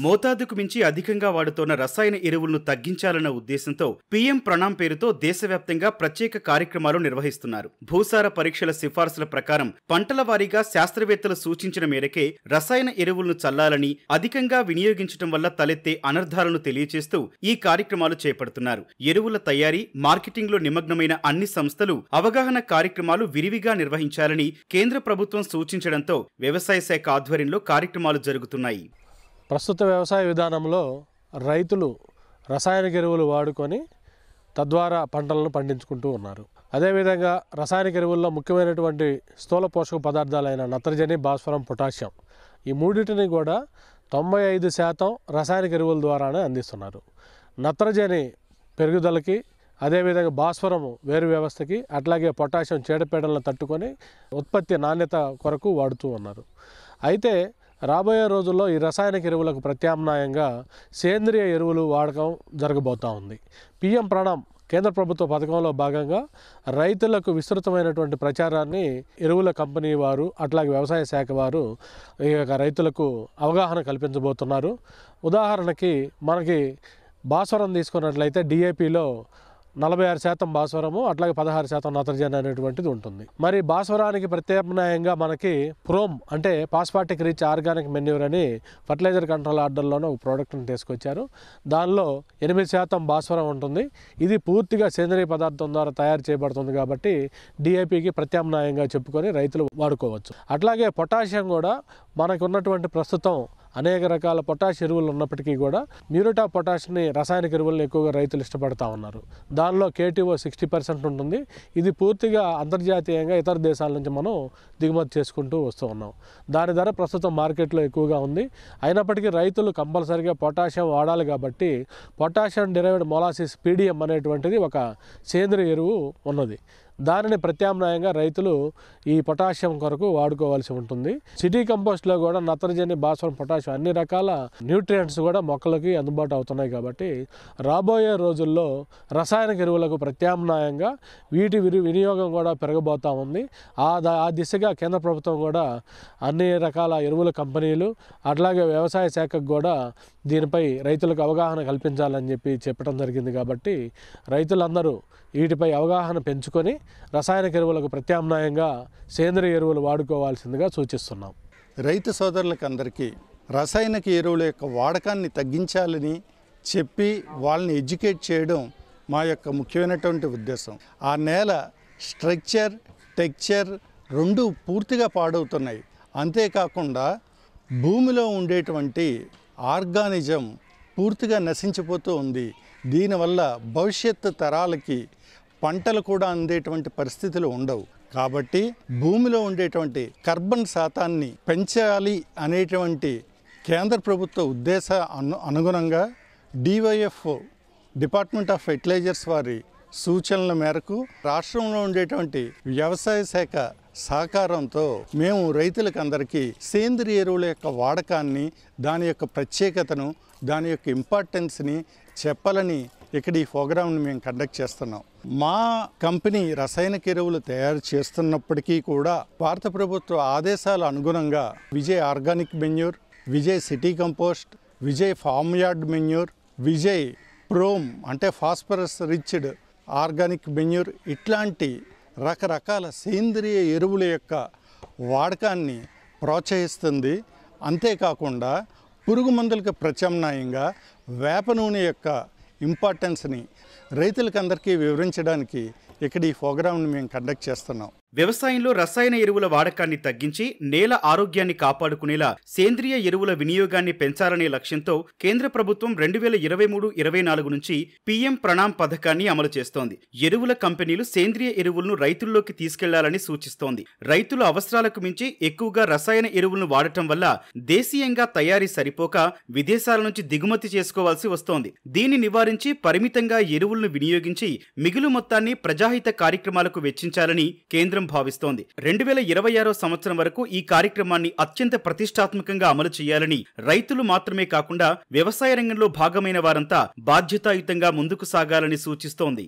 మోతాదుకు మించి అధికంగా వాడుతోన్న రసాయన ఎరువులను తగ్గించాలన్న ఉద్దేశంతో పీఎం ప్రణామ్ పేరుతో దేశవ్యాప్తంగా ప్రత్యేక కార్యక్రమాలు నిర్వహిస్తున్నారు. భూసార పరీక్షల సిఫార్సుల ప్రకారం పంటల వారీగా శాస్త్రవేత్తలు సూచించిన మేరకే రసాయన ఎరువులను చల్లాలని, అధికంగా వినియోగించడం వల్ల తలెత్తే అనర్థాలను తెలియచేస్తూ ఈ కార్యక్రమాలు చేపడుతున్నారు. ఎరువుల తయారీ, మార్కెటింగ్లో నిమగ్నమైన అన్ని సంస్థలు అవగాహన కార్యక్రమాలు విరివిగా నిర్వహించాలని కేంద్ర ప్రభుత్వం సూచించడంతో వ్యవసాయ శాఖ ఆధ్వర్యంలో కార్యక్రమాలు జరుగుతున్నాయి. ప్రస్తుత వ్యవసాయ విధానంలో రైతులు రసాయనిక ఎరువులు వాడుకొని తద్వారా పంటలను పండించుకుంటూ ఉన్నారు. అదేవిధంగా రసాయనిక ఎరువుల్లో ముఖ్యమైనటువంటి స్థూల పోషక పదార్థాలైన నత్రజని, భాస్వరం, పొటాషియం ఈ మూడింటిని కూడా 95% రసాయనిక ఎరువుల ద్వారానే అందిస్తున్నారు. నత్రజని పెరుగుదలకి, అదేవిధంగా భాస్వరము వేరు వ్యవస్థకి, అట్లాగే పొటాషియం చీడపీడలను తట్టుకొని ఉత్పత్తి నాణ్యత కొరకు వాడుతూ ఉన్నారు. అయితే రాబోయే రోజుల్లో ఈ రసాయనిక ఎరువులకు ప్రత్యామ్నాయంగా సేంద్రియ ఎరువులు వాడకం జరగబోతూ ఉంది. పీఎం ప్రణామ్ కేంద్ర ప్రభుత్వ పథకంలో భాగంగా రైతులకు విస్తృతమైనటువంటి ప్రచారాన్ని ఎరువుల కంపెనీ వారు, అట్లాగే వ్యవసాయ శాఖ వారు ఈ రైతులకు అవగాహన కల్పించబోతున్నారు. ఉదాహరణకి మనకి భాస్వరం తీసుకున్నట్లయితే డిఏపిలో 46% భాస్వరము, అట్లాగే 16% నత్రజని అనేటువంటిది ఉంటుంది. మరి భాస్వరానికి ప్రత్యామ్నాయంగా మనకి ప్రోమ్ అంటే ఫాస్ఫాటిక్ రిచ్ ఆర్గానిక్ మెన్యూర్ అని ఫర్టిలైజర్ కంట్రోల్ ఆర్డర్లోనే ఒక ప్రోడక్ట్ని తీసుకొచ్చారు. దానిలో 8% భాస్వరం ఉంటుంది. ఇది పూర్తిగా సేంద్రియ పదార్థం ద్వారా తయారు చేయబడుతుంది కాబట్టి డిఏపికి ప్రత్యామ్నాయంగా చెప్పుకొని రైతులు వాడుకోవచ్చు. అట్లాగే పొటాషియం కూడా మనకు ఉన్నటువంటి ప్రస్తుతం అనేక రకాల పొటాష్ ఎరువులు ఉన్నప్పటికీ కూడా మ్యూరేట్ ఆఫ్ పొటాష్ని రసాయనిక ఎరువులను ఎక్కువగా రైతులు ఇష్టపడతా ఉన్నారు. దానిలో కేటీఓ 60% ఉంటుంది. ఇది పూర్తిగా అంతర్జాతీయంగా ఇతర దేశాల నుంచి మనం దిగుమతి చేసుకుంటూ వస్తూ ఉన్నాం. దాని ధర ప్రస్తుతం మార్కెట్లో ఎక్కువగా ఉంది. అయినప్పటికీ రైతులు కంపల్సరీగా పొటాషియం వాడాలి కాబట్టి పొటాషియం డిరైవ్డ్ మొలాసిస్ పీడిఎం అనేటువంటిది ఒక సేంద్రియ ఎరువు ఉన్నది. దానిని ప్రత్యామ్నాయంగా రైతులు ఈ పొటాషియం కొరకు వాడుకోవాల్సి ఉంటుంది. సిటీ కంపోస్ట్లో కూడా నత్రజని, భాస్వరం, పొటాషియం అన్ని రకాల న్యూట్రియంట్స్ కూడా మొక్కలకి అందుబాటు అవుతున్నాయి కాబట్టి రాబోయే రోజుల్లో రసాయనిక ఎరువులకు ప్రత్యామ్నాయంగా వీటి వినియోగం కూడా పెరగబోతూ ఉంది. ఆ దిశగా కేంద్ర ప్రభుత్వం కూడా అన్ని రకాల ఎరువుల కంపెనీలు, అట్లాగే వ్యవసాయ శాఖకు కూడా దీనిపై రైతులకు అవగాహన కల్పించాలని చెప్పడం జరిగింది. కాబట్టి రైతులందరూ వీటిపై అవగాహన పెంచుకొని రసాయనిక ఎరువులకు ప్రత్యామ్నాయంగా సేంద్రియ ఎరువులు వాడుకోవాల్సిందిగా సూచిస్తున్నాం. రైతు సోదరులకు అందరికీ రసాయనిక ఎరువుల యొక్క వాడకాన్ని తగ్గించాలని చెప్పి వాళ్ళని ఎడ్యుకేట్ చేయడం మా యొక్క ముఖ్యమైనటువంటి ఉద్దేశం. ఆ నేల స్ట్రక్చర్, టెక్చర్ రెండు పూర్తిగా పాడవుతున్నాయి. అంతేకాకుండా భూమిలో ఉండేటువంటి ఆర్గానిజం పూర్తిగా నశించిపోతూ ఉంది. దీనివల్ల భవిష్యత్తు తరాలకి పంటలు కూడా అందేటువంటి పరిస్థితులు ఉండవు. కాబట్టి భూమిలో ఉండేటువంటి కార్బన్ శాతాన్ని పెంచాలి అనేటువంటి కేంద్ర ప్రభుత్వ ఉద్దేశ అనుగుణంగా డివైఎఫ్ డిపార్ట్మెంట్ ఆఫ్ ఫెర్టిలైజర్స్ వారి సూచనల మేరకు రాష్ట్రంలో ఉండేటువంటి వ్యవసాయ శాఖ సహకారంతో మేము రైతులకు అందరికీ సేంద్రియ ఎరువుల యొక్క వాడకాన్ని, దాని యొక్క ప్రత్యేకతను, దాని యొక్క ఇంపార్టెన్స్ని చెప్పాలని ఇక్కడ ఈ ప్రోగ్రామ్ని మేము కండక్ట్ చేస్తున్నాం. మా కంపెనీ రసాయనిక ఎరువులు తయారు చేస్తున్నప్పటికీ కూడా భారత ప్రభుత్వ ఆదేశాల అనుగుణంగా Vijay organic manure, Vijay city compost, Vijay farmyard manure, Vijay PROM అంటే ఫాస్ఫరస్ రిచ్డ్ ఆర్గానిక్ మెన్యూర్ ఇట్లాంటి రకరకాల సేంద్రియ ఎరువుల యొక్క వాడకాన్ని ప్రోత్సహిస్తుంది. అంతేకాకుండా పురుగు మందులకు ప్రత్యామ్నాయంగా వేప నూనె యొక్క ఇంపార్టెన్స్ని రైతులకందరికీ వివరించడానికి ఇక్కడ ఈ ప్రోగ్రామ్ని మేము కండక్ట్ చేస్తున్నాం. వ్యవసాయంలో రసాయన ఎరువుల వాడకాన్ని తగ్గించి నేల ఆరోగ్యాన్ని కాపాడుకునేలా సేంద్రియ ఎరువుల వినియోగాన్ని పెంచాలనే లక్ష్యంతో కేంద్ర ప్రభుత్వం 2023-24 నుంచి పీఎం ప్రణామ్ పథకాన్ని అమలు చేస్తోంది. ఎరువుల కంపెనీలు సేంద్రియ ఎరువులను రైతుల్లోకి తీసుకెళ్లాలని సూచిస్తోంది. రైతుల అవసరాలకు మించి ఎక్కువగా రసాయన ఎరువులను వాడటం వల్ల దేశీయంగా తయారీ సరిపోక విదేశాల నుంచి దిగుమతి చేసుకోవాల్సి వస్తోంది. దీన్ని నివారించి పరిమితంగా ఎరువులను వినియోగించి మిగులు మొత్తాన్ని ప్రజాహిత కార్యక్రమాలకు వెచ్చించాలని కేంద్రం భావిస్తోంది. 2026 సంవత్సరం వరకు ఈ కార్యక్రమాన్ని అత్యంత ప్రతిష్టాత్మకంగా అమలు చేయాలని రైతులు మాత్రమే కాకుండా వ్యవసాయ రంగంలో భాగమైన వారంతా బాధ్యతాయుతంగా ముందుకు సాగాలని సూచిస్తోంది.